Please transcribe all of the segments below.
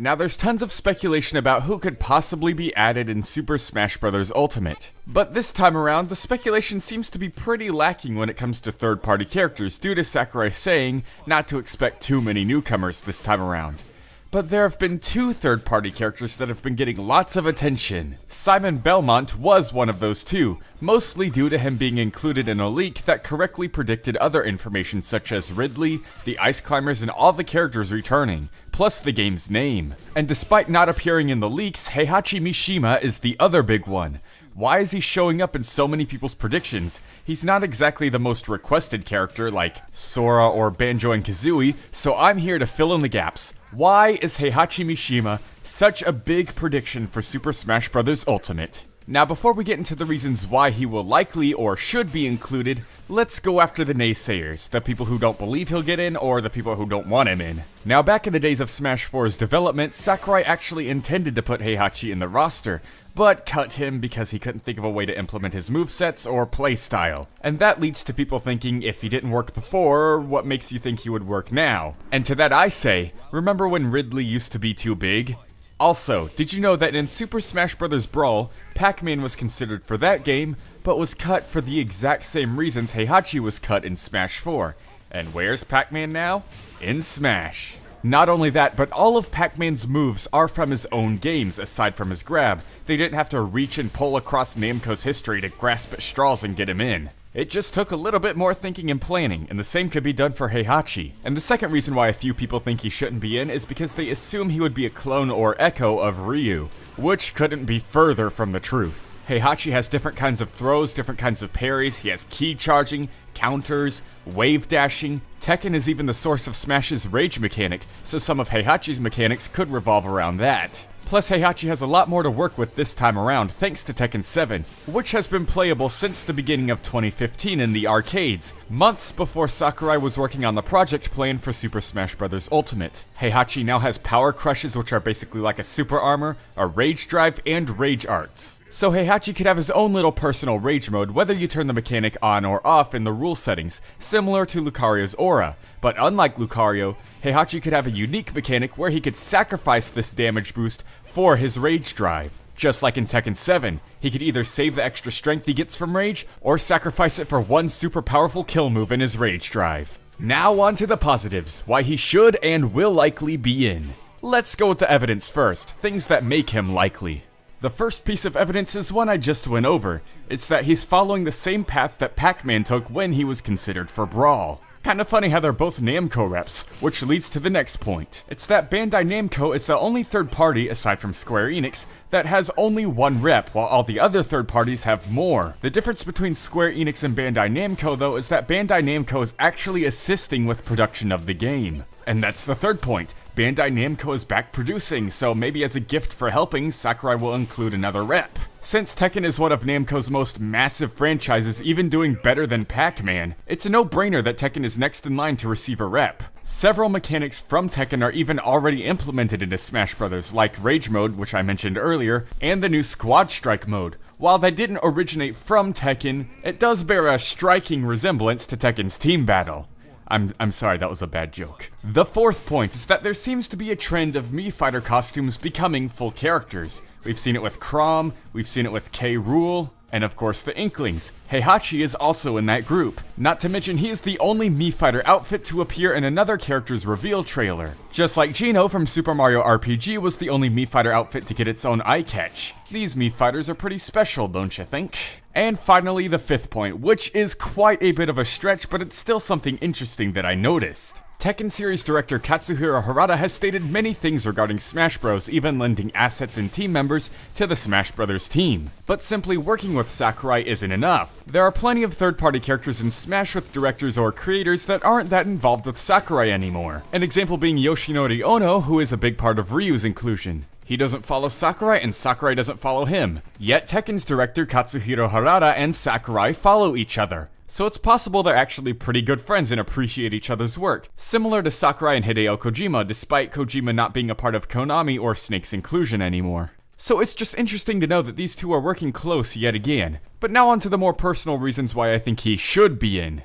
Now there's tons of speculation about who could possibly be added in Super Smash Bros. Ultimate, but this time around the speculation seems to be pretty lacking when it comes to third-party characters due to Sakurai saying not to expect too many newcomers this time around. But there have been two third-party characters that have been getting lots of attention. Simon Belmont was one of those two, mostly due to him being included in a leak that correctly predicted other information such as Ridley, the Ice Climbers, and all the characters returning, plus the game's name. And despite not appearing in the leaks, Heihachi Mishima is the other big one. Why is he showing up in so many people's predictions? He's not exactly the most requested character like Sora or Banjo and Kazooie, so I'm here to fill in the gaps. Why is Heihachi Mishima such a big prediction for Super Smash Bros. Ultimate? Now before we get into the reasons why he will likely or should be included, let's go after the naysayers, the people who don't believe he'll get in or the people who don't want him in. Now back in the days of Smash 4's development, Sakurai actually intended to put Heihachi in the roster, but cut him because he couldn't think of a way to implement his movesets or playstyle. And that leads to people thinking if he didn't work before, what makes you think he would work now? And to that I say, remember when Ridley used to be too big? Also, did you know that in Super Smash Bros. Brawl, Pac-Man was considered for that game, but was cut for the exact same reasons Heihachi was cut in Smash 4. And where's Pac-Man now? In Smash. Not only that, but all of Pac-Man's moves are from his own games, aside from his grab. They didn't have to reach and pull across Namco's history to grasp at straws and get him in. It just took a little bit more thinking and planning, and the same could be done for Heihachi. And the second reason why a few people think he shouldn't be in is because they assume he would be a clone or echo of Ryu, which couldn't be further from the truth. Heihachi has different kinds of throws, different kinds of parries, he has key charging, counters, wave dashing. Tekken is even the source of Smash's rage mechanic, so some of Heihachi's mechanics could revolve around that. Plus, Heihachi has a lot more to work with this time around thanks to Tekken 7, which has been playable since the beginning of 2015 in the arcades, months before Sakurai was working on the project plan for Super Smash Bros. Ultimate. Heihachi now has power crushes, which are basically like a super armor, a rage drive, and rage arts. So Heihachi could have his own little personal rage mode whether you turn the mechanic on or off in the rule settings, similar to Lucario's aura. But unlike Lucario, Heihachi could have a unique mechanic where he could sacrifice this damage boost for his rage drive. Just like in Tekken 7, he could either save the extra strength he gets from rage, or sacrifice it for one super powerful kill move in his rage drive. Now on to the positives, why he should and will likely be in. Let's go with the evidence first, things that make him likely. The first piece of evidence is one I just went over. It's that he's following the same path that Pac-Man took when he was considered for Brawl. Kinda funny how they're both Namco reps, which leads to the next point. It's that Bandai Namco is the only third party, aside from Square Enix, that has only one rep, while all the other third parties have more. The difference between Square Enix and Bandai Namco, though, is that Bandai Namco is actually assisting with production of the game. And that's the third point. Bandai Namco is back producing, so maybe as a gift for helping, Sakurai will include another rep. Since Tekken is one of Namco's most massive franchises, even doing better than Pac-Man, it's a no-brainer that Tekken is next in line to receive a rep. Several mechanics from Tekken are even already implemented into Smash Bros., like Rage Mode, which I mentioned earlier, and the new Squad Strike mode. While they didn't originate from Tekken, it does bear a striking resemblance to Tekken's Team Battle. I'm sorry, that was a bad joke. The fourth point is that there seems to be a trend of Mii Fighter costumes becoming full characters. We've seen it with Chrom, we've seen it with K. Rool, and of course the Inklings. Heihachi is also in that group. Not to mention he is the only Mii Fighter outfit to appear in another character's reveal trailer. Just like Geno from Super Mario RPG was the only Mii Fighter outfit to get its own eye catch. These Mii Fighters are pretty special, don't you think? And finally, the fifth point, which is quite a bit of a stretch, but it's still something interesting that I noticed. Tekken series director Katsuhiro Harada has stated many things regarding Smash Bros, even lending assets and team members to the Smash Bros team. But simply working with Sakurai isn't enough. There are plenty of third-party characters in Smash with directors or creators that aren't that involved with Sakurai anymore. An example being Yoshinori Ono, who is a big part of Ryu's inclusion. He doesn't follow Sakurai, and Sakurai doesn't follow him. Yet Tekken's director Katsuhiro Harada and Sakurai follow each other. So it's possible they're actually pretty good friends and appreciate each other's work, similar to Sakurai and Hideo Kojima, despite Kojima not being a part of Konami or Snake's inclusion anymore. So it's just interesting to know that these two are working close yet again. But now on to the more personal reasons why I think he should be in.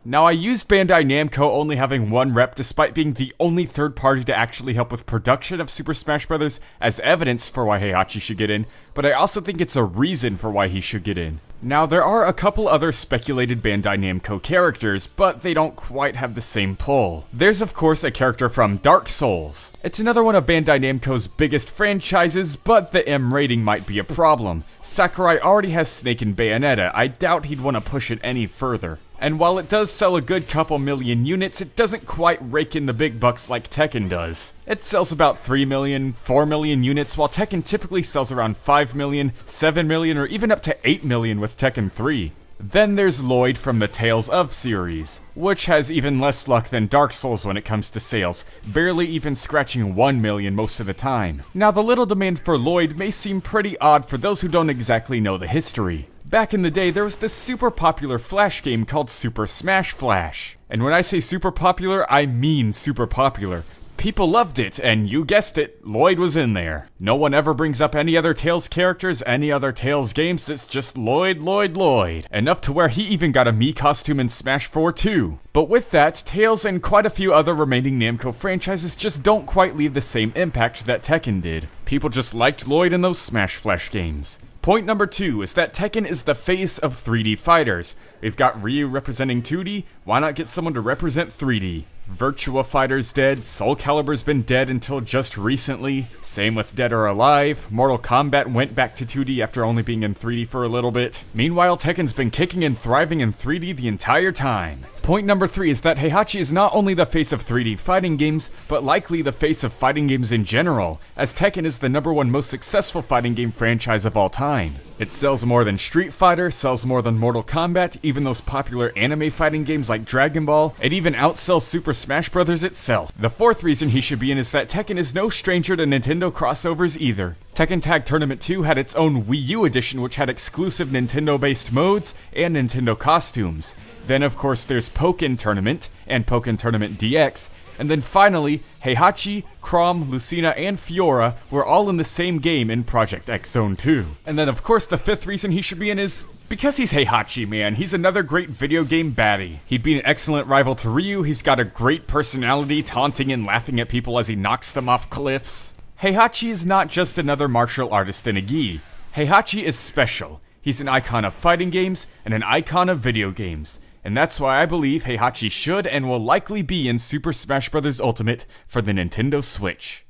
Now, I used Bandai Namco only having one rep despite being the only third party to actually help with production of Super Smash Bros. As evidence for why Heihachi should get in, but I also think it's a reason for why he should get in. Now, there are a couple other speculated Bandai Namco characters, but they don't quite have the same pull. There's of course a character from Dark Souls. It's another one of Bandai Namco's biggest franchises, but the M rating might be a problem. Sakurai already has Snake and Bayonetta, I doubt he'd want to push it any further. And while it does sell a good couple million units, it doesn't quite rake in the big bucks like Tekken does. It sells about 3 million, 4 million units, while Tekken typically sells around 5 million, 7 million, or even up to 8 million with Tekken 3. Then there's Lloyd from the Tales of series, which has even less luck than Dark Souls when it comes to sales, barely even scratching 1 million most of the time. Now, the little demand for Lloyd may seem pretty odd for those who don't exactly know the history. Back in the day, there was this super popular Flash game called Super Smash Flash. And when I say super popular, I mean super popular. People loved it, and you guessed it, Lloyd was in there. No one ever brings up any other Tales characters, any other Tales games, it's just Lloyd, Lloyd, Lloyd. Enough to where he even got a Mii costume in Smash 4 too. But with that, Tales and quite a few other remaining Namco franchises just don't quite leave the same impact that Tekken did. People just liked Lloyd in those Smash Flash games. Point number 2 is that Tekken is the face of 3D fighters. We've got Ryu representing 2D, why not get someone to represent 3D? Virtua Fighter's dead, Soul Calibur's been dead until just recently, same with Dead or Alive, Mortal Kombat went back to 2D after only being in 3D for a little bit. Meanwhile, Tekken's been kicking and thriving in 3D the entire time. Point number 3 is that Heihachi is not only the face of 3D fighting games, but likely the face of fighting games in general, as Tekken is the #1 most successful fighting game franchise of all time. It sells more than Street Fighter, sells more than Mortal Kombat, even those popular anime fighting games like Dragon Ball, it even outsells Super Smash Bros. Itself. The fourth reason he should be in is that Tekken is no stranger to Nintendo crossovers either. Tekken Tag Tournament 2 had its own Wii U edition which had exclusive Nintendo-based modes and Nintendo costumes. Then of course there's Pokken Tournament and Pokken Tournament DX, and then finally, Heihachi, Chrom, Lucina, and Fiora were all in the same game in Project X Zone 2. And then of course the fifth reason he should be in is because he's Heihachi, man. He's another great video game baddie. He'd be an excellent rival to Ryu, he's got a great personality, taunting and laughing at people as he knocks them off cliffs. Heihachi is not just another martial artist in a gi. Heihachi is special. He's an icon of fighting games and an icon of video games. And that's why I believe Heihachi should and will likely be in Super Smash Bros. Ultimate for the Nintendo Switch.